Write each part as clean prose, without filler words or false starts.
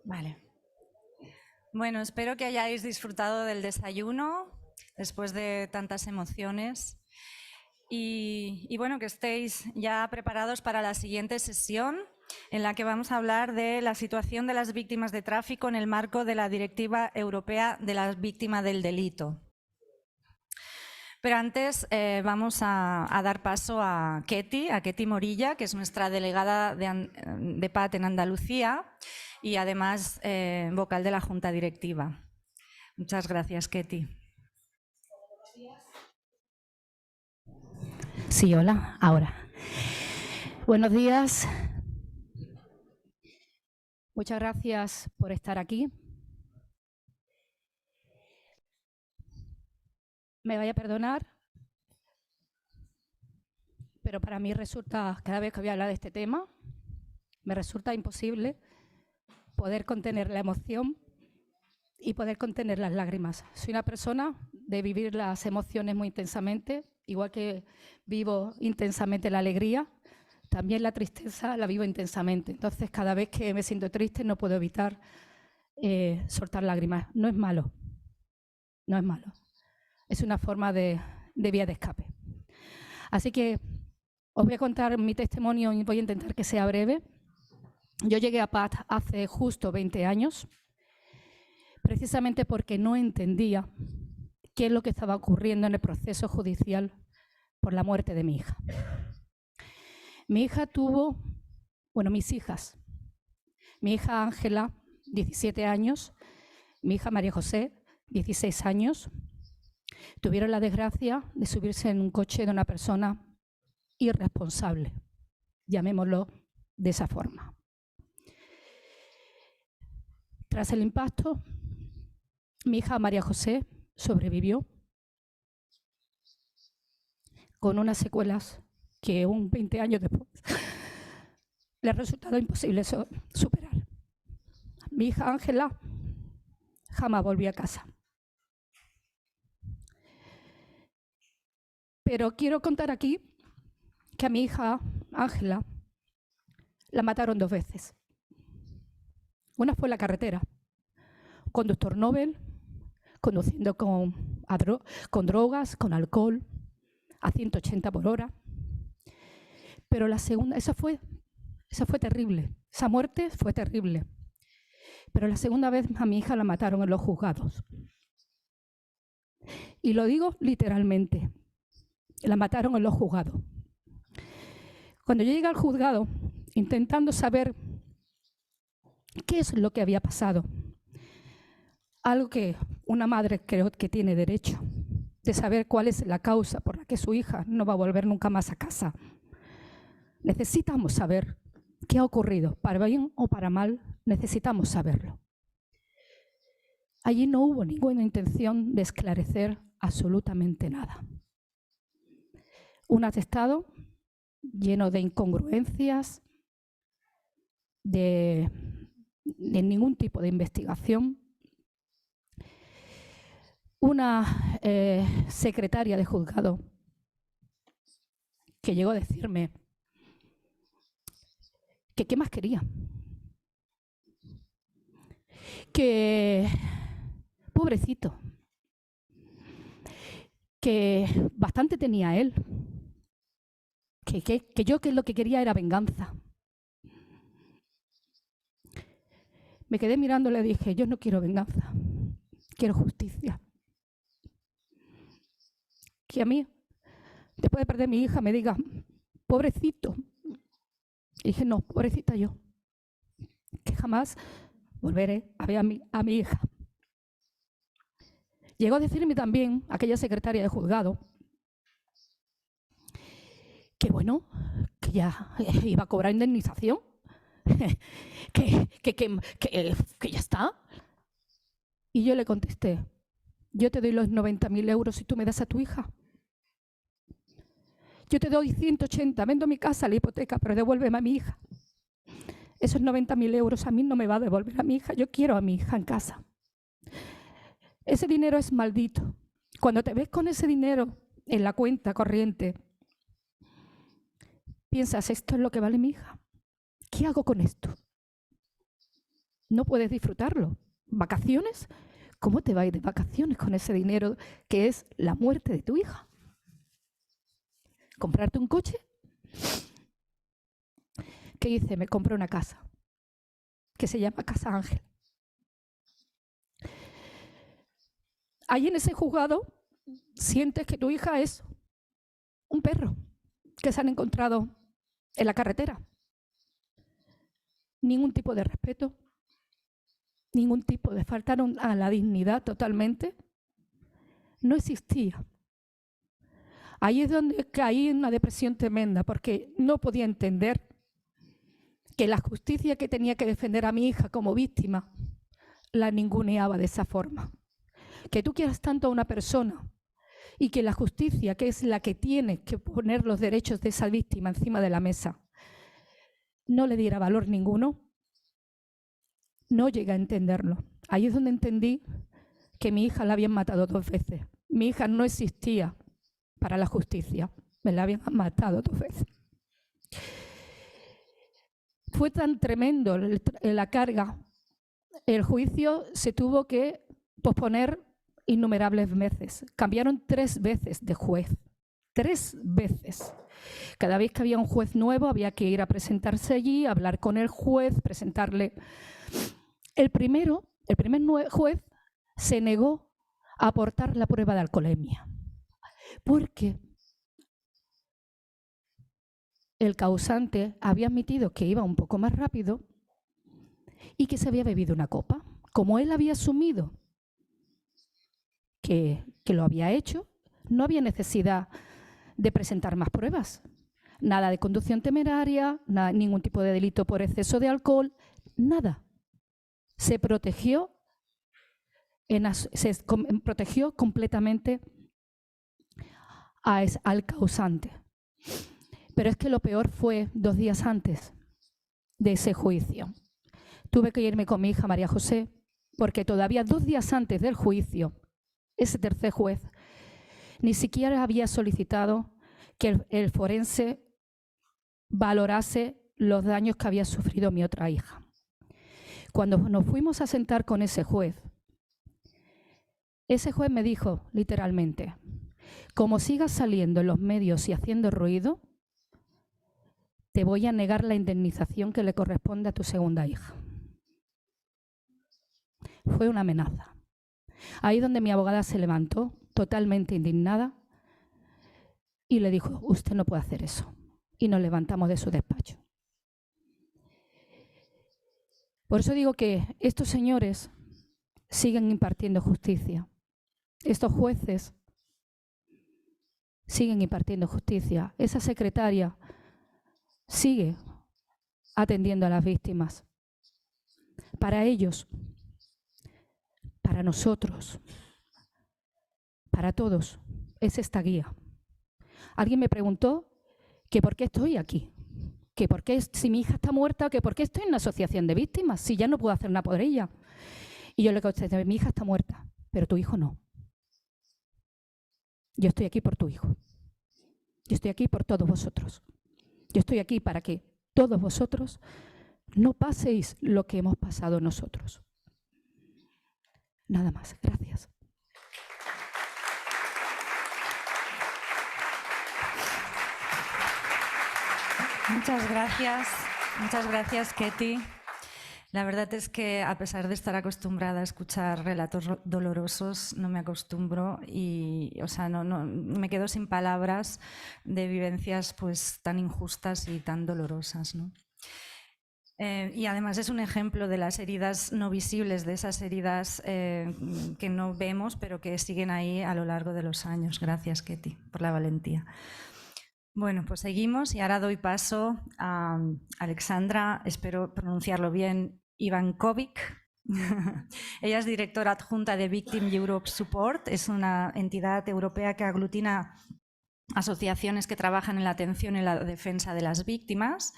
Vale. Bueno, espero que hayáis disfrutado del desayuno después de tantas emociones y bueno, que estéis ya preparados para la siguiente sesión en la que vamos a hablar de la situación de las víctimas de tráfico en el marco de la Directiva Europea de las Víctimas del Delito. Pero antes vamos a dar paso a Ketty Morilla, que es nuestra delegada de PAT en Andalucía y además vocal de la Junta Directiva. Muchas gracias, Ketty. Sí, hola, ahora. Buenos días. Muchas gracias por estar aquí. Me vaya a perdonar, pero para mí resulta, cada vez que voy a hablar de este tema, me resulta imposible poder contener la emoción y poder contener las lágrimas. Soy una persona de vivir las emociones muy intensamente, igual que vivo intensamente la alegría, también la tristeza la vivo intensamente. Entonces, cada vez que me siento triste no puedo evitar soltar lágrimas. No es malo, no es malo. Es una forma de vía de escape. Así que os voy a contar mi testimonio y voy a intentar que sea breve. Yo llegué a PAT hace justo 20 años, precisamente porque no entendía qué es lo que estaba ocurriendo en el proceso judicial por la muerte de mi hija. Mi hija tuvo, mis hijas. Mi hija Ángela, 17 años, mi hija María José, 16 años, tuvieron la desgracia de subirse en un coche de una persona irresponsable, llamémoslo de esa forma. Tras el impacto, mi hija María José sobrevivió con unas secuelas que 20 años después le ha resultado imposible superar. Mi hija Ángela jamás volvió a casa. Pero quiero contar aquí que a mi hija Ángela la mataron 2 veces. Una fue en la carretera, conductor Nobel, conduciendo con drogas, con alcohol, a 180 por hora. Pero la segunda, esa fue terrible, esa muerte fue terrible. Pero la segunda vez a mi hija la mataron en los juzgados. Y lo digo literalmente, la mataron en los juzgados. Cuando yo llegué al juzgado, intentando saber qué es lo que había pasado, algo que una madre creo que tiene derecho, de saber cuál es la causa por la que su hija no va a volver nunca más a casa. Necesitamos saber qué ha ocurrido, para bien o para mal, necesitamos saberlo. Allí no hubo ninguna intención de esclarecer absolutamente nada. Un atestado lleno de incongruencias, de ningún tipo de investigación. Una secretaria de juzgado que llegó a decirme que qué más quería. Que, pobrecito, que bastante tenía él, que yo que lo que quería era venganza. Me quedé mirando y le dije, yo no quiero venganza, quiero justicia. Que a mí, después de perder a mi hija, me diga, pobrecito. Y dije, no, pobrecita yo, que jamás volveré a ver a mi hija. Llegó a decirme también, aquella secretaria de juzgado, que bueno, que ya iba a cobrar indemnización, que ya está. Y yo le contesté, yo te doy los 90.000 euros si tú me das a tu hija. Yo te doy 180, vendo mi casa, la hipoteca, pero devuélveme a mi hija. Esos 90.000 euros a mí no me va a devolver a mi hija, yo quiero a mi hija en casa. Ese dinero es maldito. Cuando te ves con ese dinero en la cuenta corriente, piensas, ¿esto es lo que vale mi hija? ¿Qué hago con esto? no puedes disfrutarlo. ¿Vacaciones? ¿Cómo te vas a ir de vacaciones con ese dinero que es la muerte de tu hija? ¿Comprarte un coche? ¿Qué hice? Me compré una casa, que se llama Casa Ángel. Ahí en ese juzgado sientes que tu hija es un perro que se han encontrado en la carretera. Ningún tipo de respeto, ningún tipo de faltaron a la dignidad totalmente. No existía. Ahí es donde caí en una depresión tremenda, porque no podía entender que la justicia que tenía que defender a mi hija como víctima la ninguneaba de esa forma. Que tú quieras tanto a una persona y que la justicia, que es la que tiene que poner los derechos de esa víctima encima de la mesa, no le diera valor ninguno, no llegué a entenderlo. Ahí es donde entendí que mi hija la habían matado 2 veces. Mi hija no existía para la justicia, me la habían matado 2 veces. Fue tan tremendo la carga, el juicio se tuvo que posponer innumerables veces. Cambiaron 3 veces de juez, 3 veces. Cada vez que había un juez nuevo había que ir a presentarse allí, hablar con el juez, presentarle. El primer juez se negó a aportar la prueba de alcoholemia, porque el causante había admitido que iba un poco más rápido y que se había bebido una copa. Como él había asumido que lo había hecho, no había necesidad de presentar más pruebas. Nada de conducción temeraria, ningún tipo de delito por exceso de alcohol, nada. Se protegió completamente al causante. Pero es que lo peor fue 2 días antes de ese juicio. Tuve que irme con mi hija María José, porque todavía 2 días antes del juicio, ese tercer juez ni siquiera había solicitado que el forense valorase los daños que había sufrido mi otra hija. Cuando nos fuimos a sentar con ese juez me dijo literalmente: como sigas saliendo en los medios y haciendo ruido, te voy a negar la indemnización que le corresponde a tu segunda hija. Fue una amenaza. Ahí donde mi abogada se levantó, totalmente indignada, y le dijo: usted no puede hacer eso. Y nos levantamos de su despacho. Por eso digo que estos señores siguen impartiendo justicia. Estos jueces siguen impartiendo justicia. Esa secretaria sigue atendiendo a las víctimas. Para ellos, para nosotros, para todos, es esta guía. Alguien me preguntó que por qué estoy aquí, que por qué, si mi hija está muerta, que por qué estoy en una asociación de víctimas, si ya no puedo hacer nada por ella. Y yo le contesté: mi hija está muerta, pero tu hijo no. Yo estoy aquí por tu hijo. Yo estoy aquí por todos vosotros. Yo estoy aquí para que todos vosotros no paséis lo que hemos pasado nosotros. Nada más. Gracias. Muchas gracias, Ketty. La verdad es que, a pesar de estar acostumbrada a escuchar relatos dolorosos, no me acostumbro y, no me quedo sin palabras de vivencias pues tan injustas y tan dolorosas, ¿no? Y además es un ejemplo de las heridas no visibles, de esas heridas que no vemos, pero que siguen ahí a lo largo de los años. Gracias, Ketty, por la valentía. Bueno, pues seguimos y ahora doy paso a Alexandra, espero pronunciarlo bien, Ivankovic. Ella es directora adjunta de Victim Europe Support, es una entidad europea que aglutina asociaciones que trabajan en la atención y la defensa de las víctimas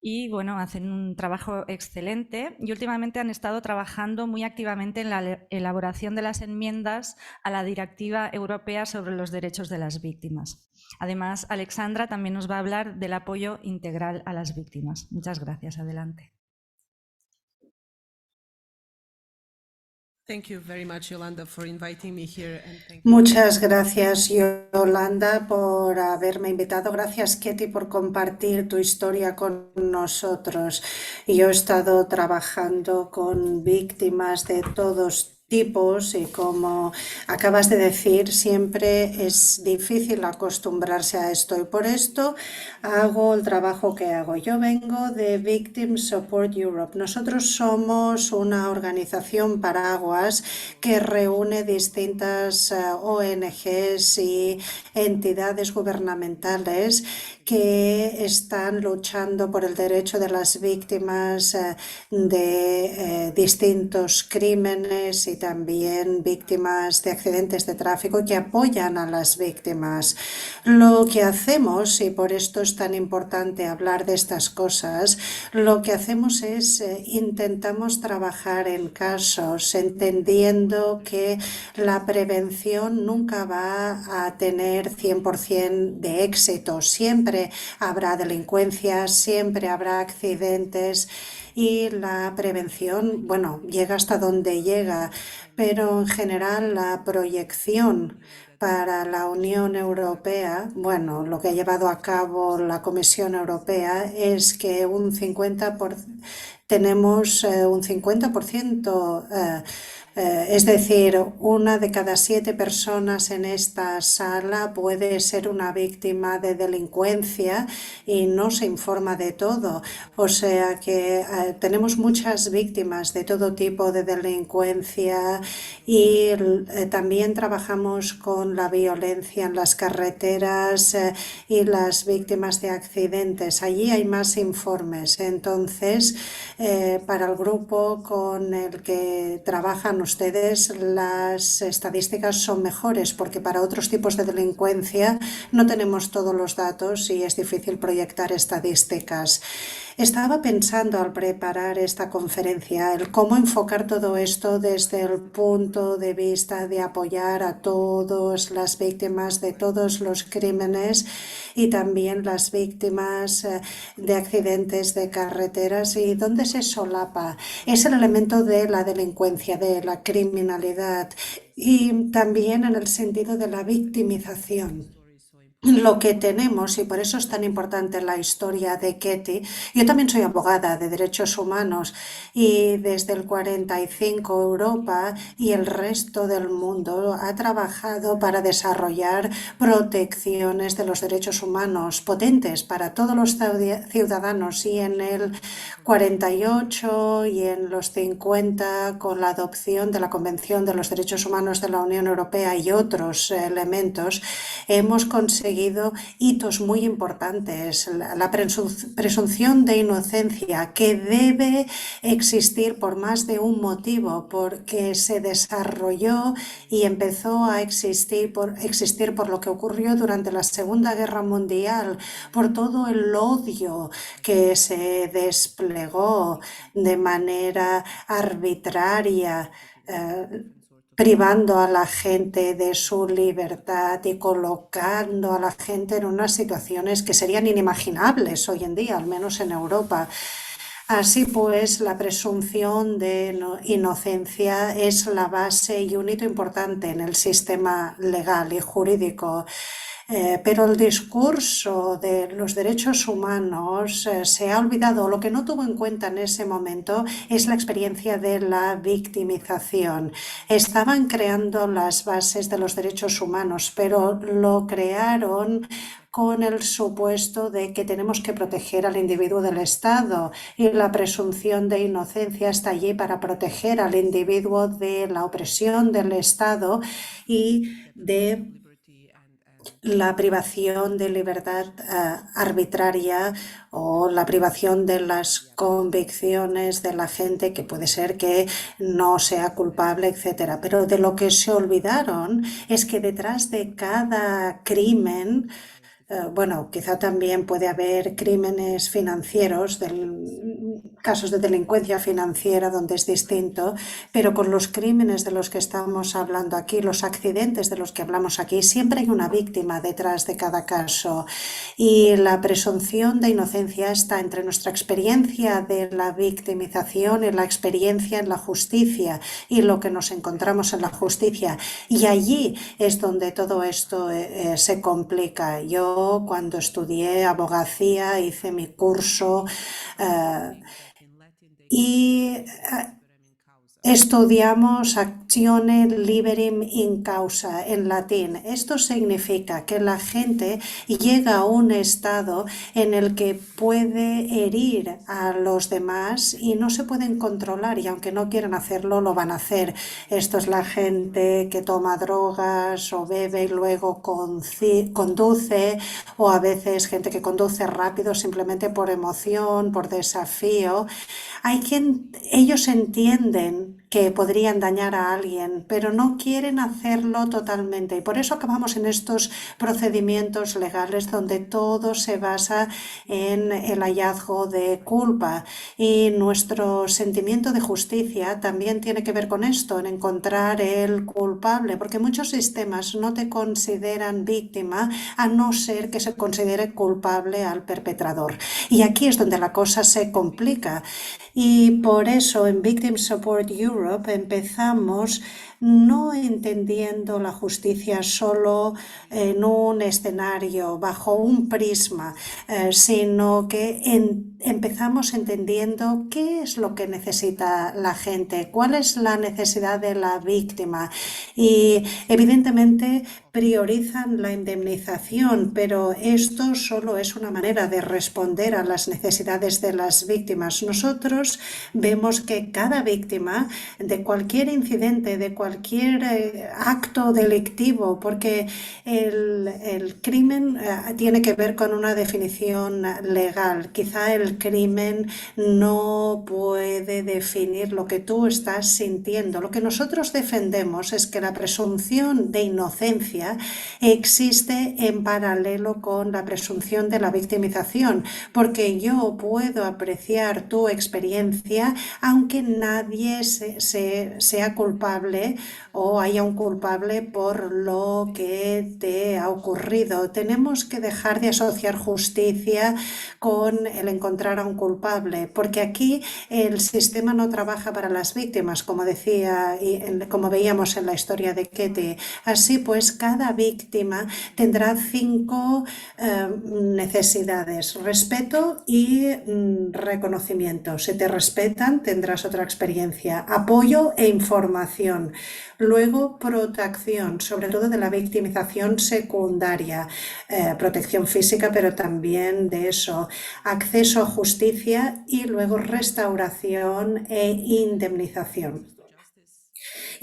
y bueno, hacen un trabajo excelente y últimamente han estado trabajando muy activamente en la elaboración de las enmiendas a la Directiva Europea sobre los Derechos de las Víctimas. Además, Alexandra también nos va a hablar del apoyo integral a las víctimas. Muchas gracias. Adelante. Muchas gracias, Yolanda, por haberme invitado. Gracias, Ketty, por compartir tu historia con nosotros. Yo he estado trabajando con víctimas de todos tipos y, como acabas de decir, siempre es difícil acostumbrarse a esto y por esto hago el trabajo que hago. Yo vengo de Victim Support Europe. Nosotros somos una organización paraguas que reúne distintas ONGs y entidades gubernamentales que están luchando por el derecho de las víctimas de distintos crímenes y también víctimas de accidentes de tráfico, que apoyan a las víctimas. Lo que hacemos, y por esto es tan importante hablar de estas cosas, lo que hacemos es intentamos trabajar en casos, entendiendo que la prevención nunca va a tener 100% de éxito. Siempre habrá delincuencia, siempre habrá accidentes y la prevención, bueno, llega hasta donde llega, pero en general la proyección para la Unión Europea, bueno, lo que ha llevado a cabo la Comisión Europea es que tenemos un 50%, es decir, 1 de cada 7 personas en esta sala puede ser una víctima de delincuencia y no se informa de todo. O sea que tenemos muchas víctimas de todo tipo de delincuencia y también trabajamos con la violencia en las carreteras y las víctimas de accidentes. Allí hay más informes. Entonces, para el grupo con el que trabajan ustedes, las estadísticas son mejores porque para otros tipos de delincuencia no tenemos todos los datos y es difícil proyectar estadísticas. Estaba pensando al preparar esta conferencia el cómo enfocar todo esto desde el punto de vista de apoyar a todas las víctimas de todos los crímenes y también las víctimas de accidentes de carreteras, y dónde se solapa es el elemento de la delincuencia, de la criminalidad, y también en el sentido de la victimización. Lo que tenemos, y por eso es tan importante la historia de Ketty. Yo también soy abogada de derechos humanos y desde el 45 Europa y el resto del mundo ha trabajado para desarrollar protecciones de los derechos humanos potentes para todos los ciudadanos, y en el 48 y en los 50, con la adopción de la Convención de los Derechos Humanos de la Unión Europea y otros elementos, hemos conseguido hitos muy importantes. La presunción de inocencia, que debe existir por más de un motivo, porque se desarrolló y empezó a existir por lo que ocurrió durante la Segunda Guerra Mundial, por todo el odio que se desplegó de manera arbitraria, privando a la gente de su libertad y colocando a la gente en unas situaciones que serían inimaginables hoy en día, al menos en Europa. Así pues, la presunción de inocencia es la base y un hito importante en el sistema legal y jurídico. Pero el discurso de los derechos humanos se ha olvidado. Lo que no tuvo en cuenta en ese momento es la experiencia de la victimización. Estaban creando las bases de los derechos humanos, pero lo crearon con el supuesto de que tenemos que proteger al individuo del Estado, y la presunción de inocencia está allí para proteger al individuo de la opresión del Estado y de la privación de libertad arbitraria o la privación de las convicciones de la gente, que puede ser que no sea culpable, etc. Pero de lo que se olvidaron es que detrás de cada crimen, bueno, quizá también puede haber crímenes financieros casos de delincuencia financiera donde es distinto, pero con los crímenes de los que estamos hablando aquí, los accidentes de los que hablamos aquí, siempre hay una víctima detrás de cada caso y la presunción de inocencia está entre nuestra experiencia de la victimización y la experiencia en la justicia y lo que nos encontramos en la justicia, y allí es donde todo esto se complica. Yo cuando estudié abogacía hice mi curso y estudiamos actione liberum in causa en latín. Esto significa que la gente llega a un estado en el que puede herir a los demás y no se pueden controlar, y aunque no quieran hacerlo, lo van a hacer. Esto es la gente que toma drogas o bebe y luego conduce, o a veces gente que conduce rápido simplemente por emoción, por desafío. Ellos entienden que podrían dañar a alguien, pero no quieren hacerlo totalmente, y por eso acabamos en estos procedimientos legales donde todo se basa en el hallazgo de culpa, y nuestro sentimiento de justicia también tiene que ver con esto, en encontrar el culpable, porque muchos sistemas no te consideran víctima a no ser que se considere culpable al perpetrador, y aquí es donde la cosa se complica. Y por eso en Victim Support Europe empezamos no entendiendo la justicia solo en un escenario, bajo un prisma, sino que empezamos entendiendo qué es lo que necesita la gente, cuál es la necesidad de la víctima, y evidentemente priorizan la indemnización, pero esto solo es una manera de responder a las necesidades de las víctimas. Nosotros vemos que cada víctima de cualquier incidente, de cualquier acto delictivo, porque el crimen tiene que ver con una definición legal. Quizá el crimen no puede definir lo que tú estás sintiendo. Lo que nosotros defendemos es que la presunción de inocencia existe en paralelo con la presunción de la victimización, porque yo puedo apreciar tu experiencia aunque nadie sea culpable o haya un culpable por lo que te ha ocurrido. Tenemos que dejar de asociar justicia con el encontrar a un culpable, porque aquí el sistema no trabaja para las víctimas, como decía y como veíamos en la historia de Ketty. Así pues, cada víctima tendrá 5 necesidades: respeto y reconocimiento. Si te respetan, tendrás otra experiencia. Apoyo e información. Luego, protección, sobre todo de la victimización secundaria, protección física, pero también de eso, acceso a justicia, y luego restauración e indemnización.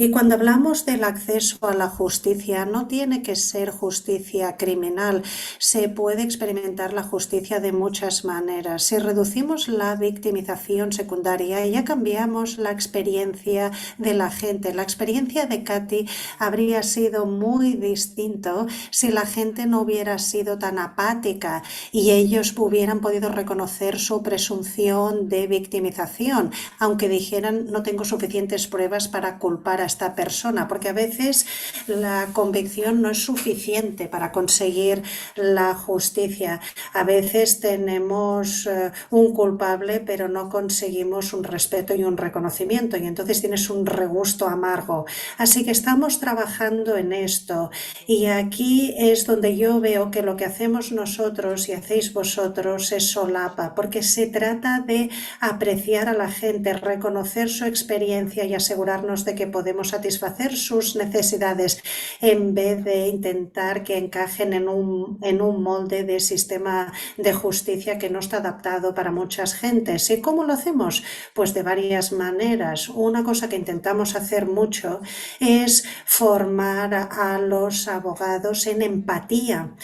Y cuando hablamos del acceso a la justicia, no tiene que ser justicia criminal, se puede experimentar la justicia de muchas maneras. Si reducimos la victimización secundaria, ya cambiamos la experiencia de la gente. La experiencia de Katy habría sido muy distinto si la gente no hubiera sido tan apática y ellos hubieran podido reconocer su presunción de victimización, aunque dijeran no tengo suficientes pruebas para culpar a esta persona, porque a veces la convicción no es suficiente para conseguir la justicia. A veces tenemos un culpable, pero no conseguimos un respeto y un reconocimiento, y entonces tienes un regusto amargo. Así que estamos trabajando en esto, y aquí es donde yo veo que lo que hacemos nosotros y hacéis vosotros es solapa, porque se trata de apreciar a la gente, reconocer su experiencia y asegurarnos de que podemos satisfacer sus necesidades en vez de intentar que encajen en un molde de sistema de justicia que no está adaptado para muchas gentes. ¿Y cómo lo hacemos? Pues de varias maneras. Una cosa que intentamos hacer mucho es formar a los abogados en empatía.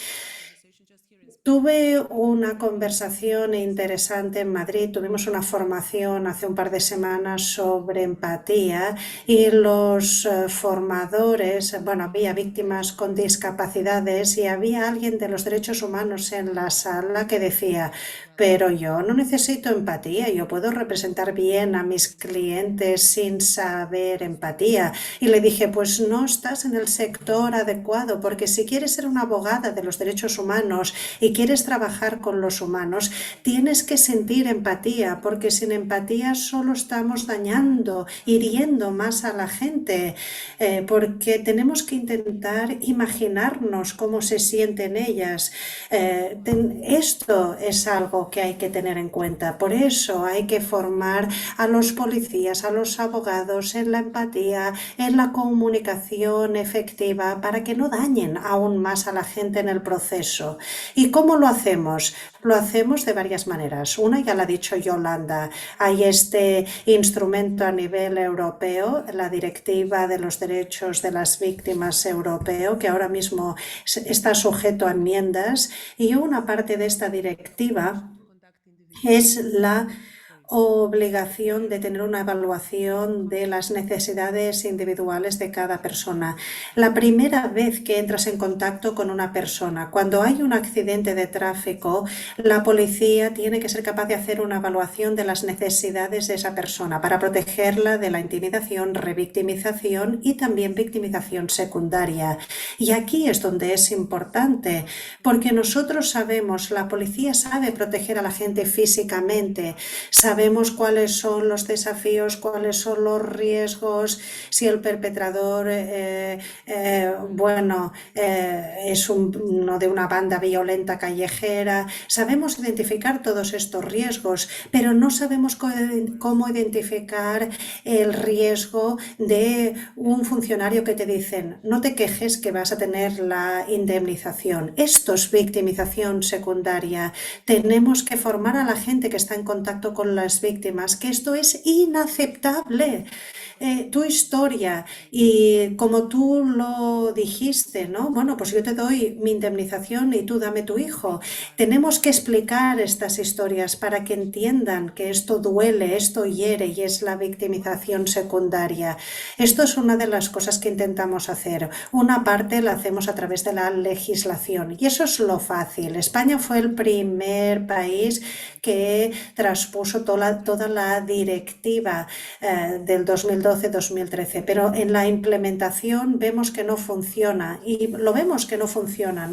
Tuve una conversación interesante en Madrid, tuvimos una formación hace un par de semanas sobre empatía, y los formadores, había víctimas con discapacidades y había alguien de los derechos humanos en la sala que decía: pero yo no necesito empatía, yo puedo representar bien a mis clientes sin saber empatía. Y le dije, pues no estás en el sector adecuado, porque si quieres ser una abogada de los derechos humanos y quieres trabajar con los humanos, tienes que sentir empatía, porque sin empatía solo estamos dañando, hiriendo más a la gente, porque tenemos que intentar imaginarnos cómo se sienten ellas. Esto es algo que hay que tener en cuenta. Por eso hay que formar a los policías, a los abogados en la empatía, en la comunicación efectiva, para que no dañen aún más a la gente en el proceso. ¿Y cómo lo hacemos? Lo hacemos de varias maneras. Una ya la ha dicho Yolanda. Hay este instrumento a nivel europeo, la Directiva de los Derechos de las Víctimas Europeo, que ahora mismo está sujeto a enmiendas, y una parte de esta directiva es la obligación de tener una evaluación de las necesidades individuales de cada persona. La primera vez que entras en contacto con una persona, cuando hay un accidente de tráfico, la policía tiene que ser capaz de hacer una evaluación de las necesidades de esa persona para protegerla de la intimidación, revictimización y también victimización secundaria. Y aquí es donde es importante, porque nosotros sabemos, la policía sabe proteger a la gente físicamente, sabemos cuáles son los desafíos, cuáles son los riesgos, si el perpetrador es uno de una banda violenta callejera. Sabemos identificar todos estos riesgos, pero no sabemos cómo identificar el riesgo de un funcionario que te dicen no te quejes que vas a tener la indemnización. Esto es victimización secundaria. Tenemos que formar a la gente que está en contacto con las víctimas que esto es inaceptable. Tu historia y como tú lo dijiste, ¿no? Bueno, pues yo te doy mi indemnización y tú dame tu hijo. Tenemos que explicar estas historias para que entiendan que esto duele, esto hiere y es la victimización secundaria. Esto es una de las cosas que intentamos hacer. Una parte la hacemos a través de la legislación y eso es lo fácil. España fue el primer país que traspuso toda la directiva del 2012-2013, pero en la implementación vemos que no funciona y lo vemos que no funciona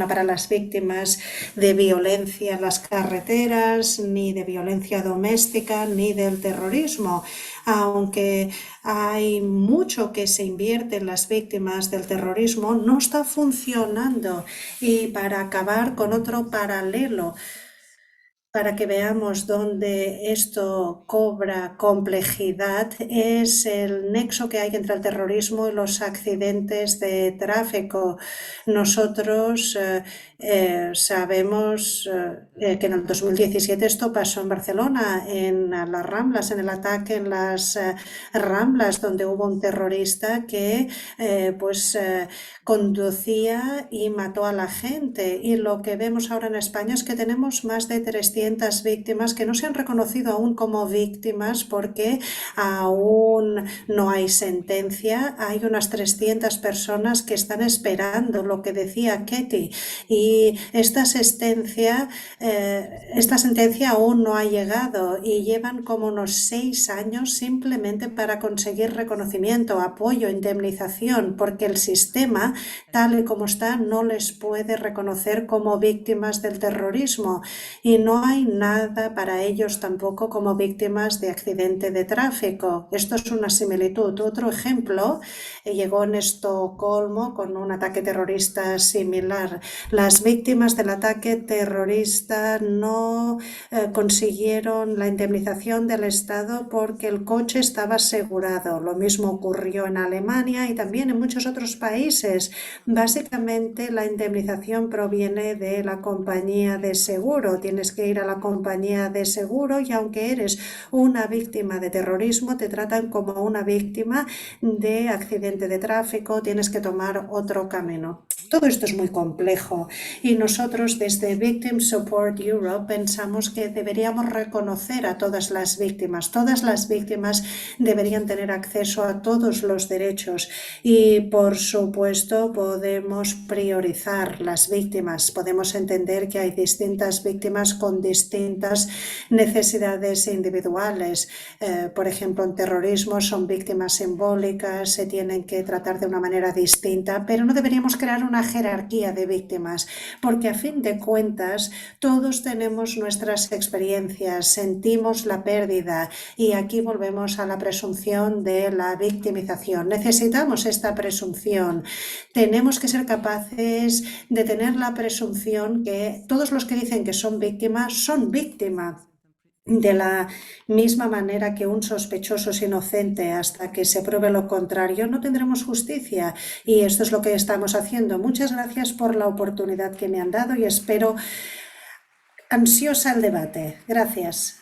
para las víctimas de violencia en las carreteras, ni de violencia doméstica, ni del terrorismo. Aunque hay mucho que se invierte en las víctimas del terrorismo, no está funcionando. Y para acabar con otro paralelo, para que veamos dónde esto cobra complejidad, es el nexo que hay entre el terrorismo y los accidentes de tráfico. Nosotros sabemos que en el 2017 esto pasó en Barcelona, en las Ramblas, en el ataque en las Ramblas, donde hubo un terrorista que conducía y mató a la gente. Y lo que vemos ahora en España es que tenemos más de 300 víctimas que no se han reconocido aún como víctimas porque aún no hay sentencia. Hay unas 300 personas que están esperando lo que decía Ketty y esta sentencia aún no ha llegado y llevan como unos 6 años simplemente para conseguir reconocimiento, apoyo, indemnización, porque el sistema tal y como está no les puede reconocer como víctimas del terrorismo y no hay nada para ellos tampoco como víctimas de accidente de tráfico. Esto es una similitud. Otro ejemplo llegó en Estocolmo con un ataque terrorista similar. Las víctimas del ataque terrorista no consiguieron la indemnización del Estado porque el coche estaba asegurado. Lo mismo ocurrió en Alemania y también en muchos otros países. Básicamente la indemnización proviene de la compañía de seguro. Tienes que ir a la compañía de seguro y aunque eres una víctima de terrorismo te tratan como una víctima de accidente de tráfico, tienes que tomar otro camino. Todo esto es muy complejo y nosotros desde Victim Support Europe pensamos que deberíamos reconocer a todas las víctimas. Todas las víctimas deberían tener acceso a todos los derechos y, por supuesto, podemos priorizar las víctimas. Podemos entender que hay distintas víctimas con distintas necesidades individuales. Por ejemplo, en terrorismo son víctimas simbólicas, se tienen que tratar de una manera distinta, pero no deberíamos crear una jerarquía de víctimas, porque a fin de cuentas todos tenemos nuestras experiencias, sentimos la pérdida y aquí volvemos a la presunción de la victimización. Necesitamos esta presunción. Tenemos que ser capaces de tener la presunción que todos los que dicen que son víctimas son víctimas. De la misma manera que un sospechoso es inocente hasta que se pruebe lo contrario, no tendremos justicia. Y esto es lo que estamos haciendo. Muchas gracias por la oportunidad que me han dado y espero ansiosa el debate. Gracias.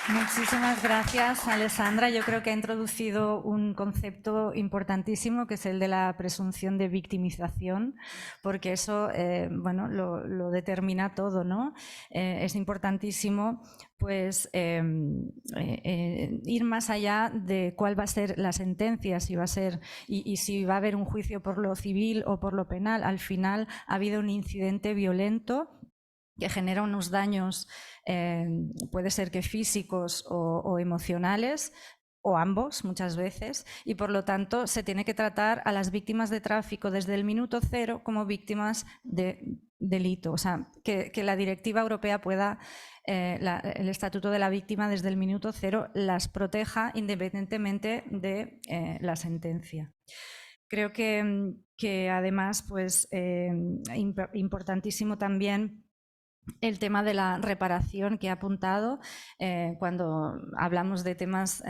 Muchísimas gracias, Alessandra. Yo creo que ha introducido un concepto importantísimo, que es el de la presunción de victimización, porque eso bueno, lo determina todo, ¿no? Es importantísimo pues, ir más allá de cuál va a ser la sentencia, si va a ser, y si va a haber un juicio por lo civil o por lo penal. Al final ha habido un incidente violento que genera unos daños, puede ser que físicos o emocionales, o ambos muchas veces, y por lo tanto se tiene que tratar a las víctimas de tráfico desde el minuto cero como víctimas de delito. O sea, que la directiva europea pueda, el Estatuto de la Víctima desde el minuto cero las proteja independientemente de la sentencia. Creo que además, pues, importantísimo también el tema de la reparación que ha apuntado. Cuando hablamos de temas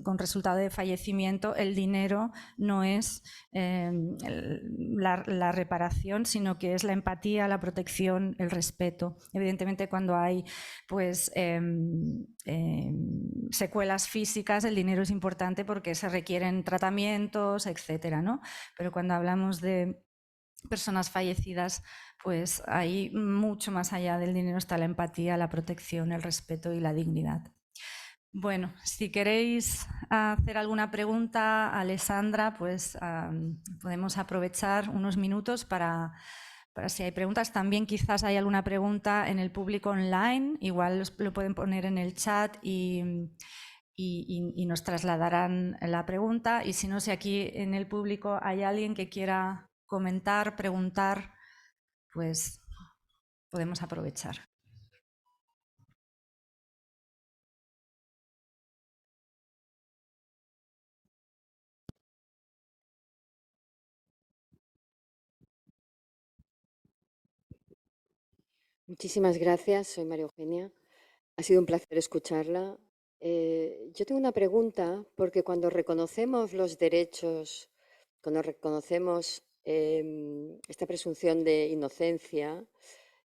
con resultado de fallecimiento, el dinero no es la reparación, sino que es la empatía, la protección, el respeto. Evidentemente, cuando hay pues, secuelas físicas, el dinero es importante porque se requieren tratamientos, etcétera, ¿no? Pero cuando hablamos de personas fallecidas, pues ahí mucho más allá del dinero está la empatía, la protección, el respeto y la dignidad. Bueno, si queréis hacer alguna pregunta a Alessandra, pues podemos aprovechar unos minutos para si hay preguntas. También quizás hay alguna pregunta en el público online, igual lo pueden poner en el chat y nos trasladarán la pregunta. Y si no, si aquí en el público hay alguien que quiera comentar, preguntar, pues podemos aprovechar. Muchísimas gracias, soy María Eugenia. Ha sido un placer escucharla. Yo tengo una pregunta, porque cuando reconocemos los derechos, cuando reconocemos esta presunción de inocencia,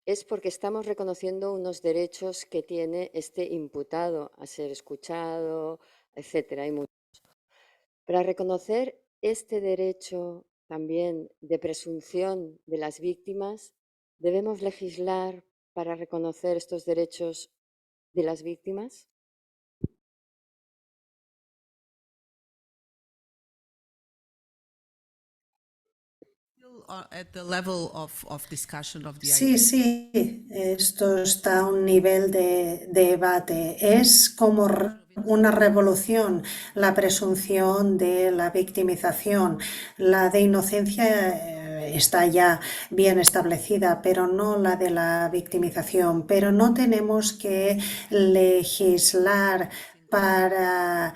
es porque estamos reconociendo unos derechos que tiene este imputado a ser escuchado, etcétera. Hay muchos. Para reconocer este derecho también de presunción de las víctimas, ¿debemos legislar para reconocer estos derechos de las víctimas? Sí, sí, esto está a un nivel de debate. Es como una revolución la presunción de la victimización. La de inocencia está ya bien establecida, pero no la de la victimización. Pero no tenemos que legislar para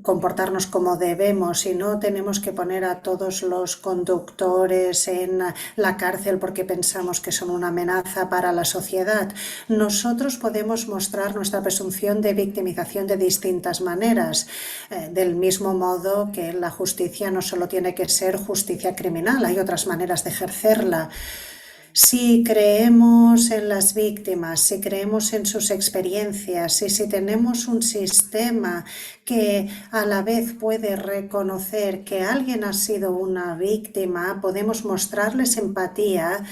comportarnos como debemos, y no tenemos que poner a todos los conductores en la cárcel porque pensamos que son una amenaza para la sociedad. Nosotros podemos mostrar nuestra presunción de victimización de distintas maneras, del mismo modo que la justicia no solo tiene que ser justicia criminal, hay otras maneras de ejercerla. Si creemos en las víctimas, si creemos en sus experiencias y si tenemos un sistema que a la vez puede reconocer que alguien ha sido una víctima, podemos mostrarles empatía.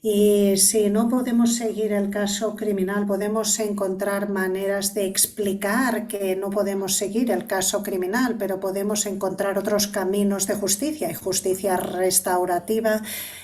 Y si no podemos seguir el caso criminal, podemos encontrar maneras de explicar que no podemos seguir el caso criminal, pero podemos encontrar otros caminos de justicia y justicia restaurativa,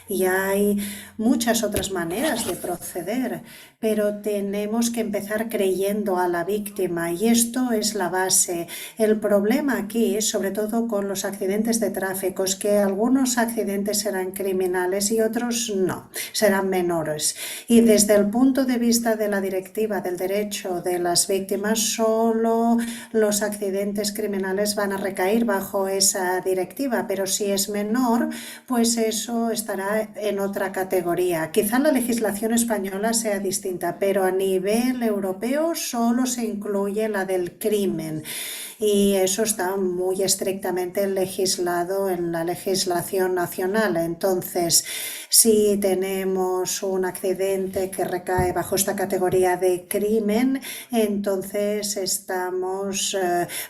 y hay muchas otras maneras de proceder, pero tenemos que empezar creyendo a la víctima y esto es la base. El problema aquí, sobre todo con los accidentes de tráfico, es que algunos accidentes serán criminales y otros no, serán menores. Y desde el punto de vista de la directiva del derecho de las víctimas, solo los accidentes criminales van a recaer bajo esa directiva, pero si es menor, pues eso estará en otra categoría. Quizá la legislación española sea distinta, pero a nivel europeo solo se incluye la del crimen. Y eso está muy estrictamente legislado en la legislación nacional. Entonces, si tenemos un accidente que recae bajo esta categoría de crimen, entonces estamos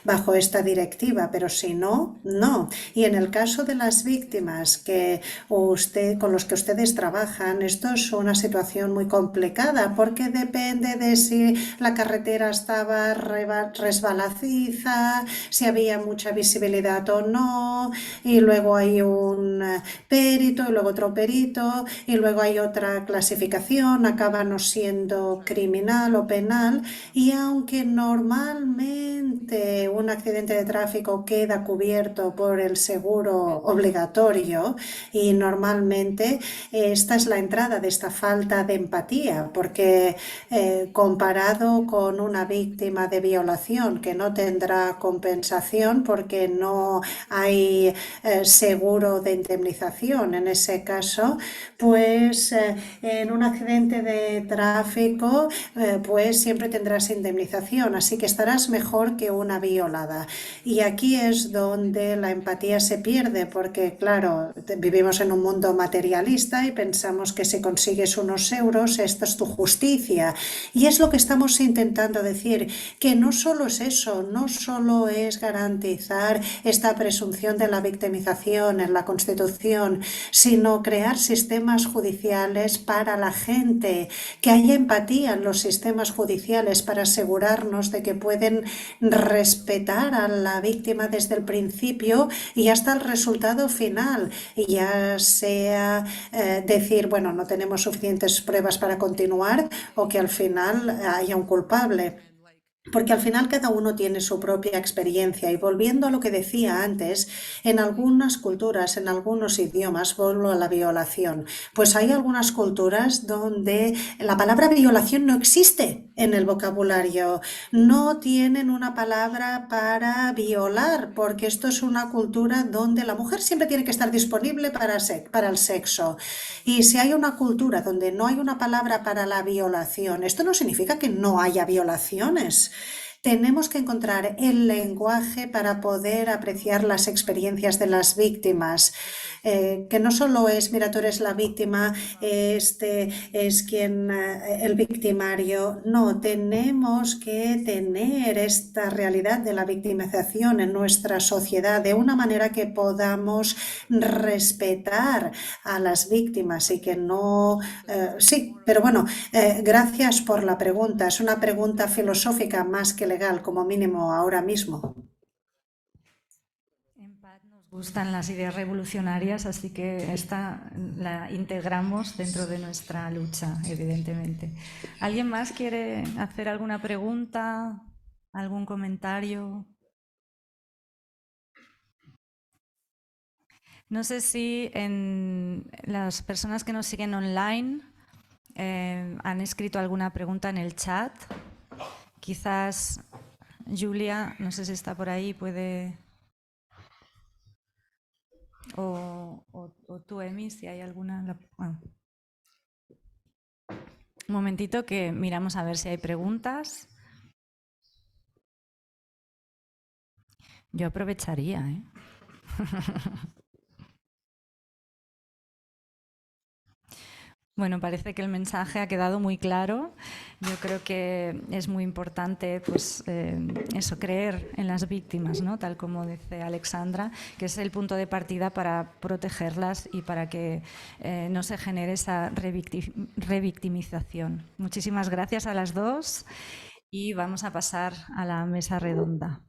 bajo esta directiva, pero si no, no. Y en el caso de las víctimas con los que ustedes trabajan, esto es una situación muy complicada porque depende de si la carretera estaba resbaladiza, si había mucha visibilidad o no, y luego hay un perito y luego otro perito y luego hay otra clasificación, acaba no siendo criminal o penal, y aunque normalmente un accidente de tráfico queda cubierto por el seguro obligatorio y normalmente esta es la entrada de esta falta de empatía, porque comparado con una víctima de violación que no tendrá compensación porque no hay seguro de indemnización en ese caso, pues en un accidente de tráfico pues siempre tendrás indemnización, así que estarás mejor que una violada. Y aquí es donde la empatía se pierde, porque claro, vivimos en un mundo materialista y pensamos que si consigues unos euros, esta es tu justicia. Y es lo que estamos intentando decir, que no solo es eso, no solo es garantizar esta presunción de la victimización en la Constitución, sino crear sistemas judiciales para la gente, que haya empatía en los sistemas judiciales para asegurarnos de que pueden respetar a la víctima desde el principio y hasta el resultado final, y ya sea decir, bueno, no tenemos suficientes pruebas para continuar, o que al final haya un culpable. Porque al final cada uno tiene su propia experiencia, y volviendo a lo que decía antes, en algunas culturas, en algunos idiomas, vuelvo a la violación, pues hay algunas culturas donde la palabra violación no existe en el vocabulario, no tienen una palabra para violar, porque esto es una cultura donde la mujer siempre tiene que estar disponible para el sexo. Y si hay una cultura donde no hay una palabra para la violación, esto no significa que no haya violaciones. Tenemos que encontrar el lenguaje para poder apreciar las experiencias de las víctimas, que no solo es, mira, tú eres la víctima, este es quien, el victimario. No, tenemos que tener esta realidad de la victimización en nuestra sociedad de una manera que podamos respetar a las víctimas y que no... sí, pero bueno, gracias por la pregunta. Es una pregunta filosófica más que legal, como mínimo ahora mismo. En paz nos gustan las ideas revolucionarias, así que esta la integramos dentro de nuestra lucha, evidentemente. ¿Alguien más quiere hacer alguna pregunta, algún comentario? No sé si las personas que nos siguen online han escrito alguna pregunta en el chat. Quizás Julia, no sé si está por ahí, puede... O tú, Emi, si hay alguna... Bueno. Un momentito que miramos a ver si hay preguntas. Yo aprovecharía, ¿eh? Bueno, parece que el mensaje ha quedado muy claro. Yo creo que es muy importante, pues, eso, creer en las víctimas, ¿no? Tal como dice Alexandra, que es el punto de partida para protegerlas y para que no se genere esa revictimización. Muchísimas gracias a las dos y vamos a pasar a la mesa redonda.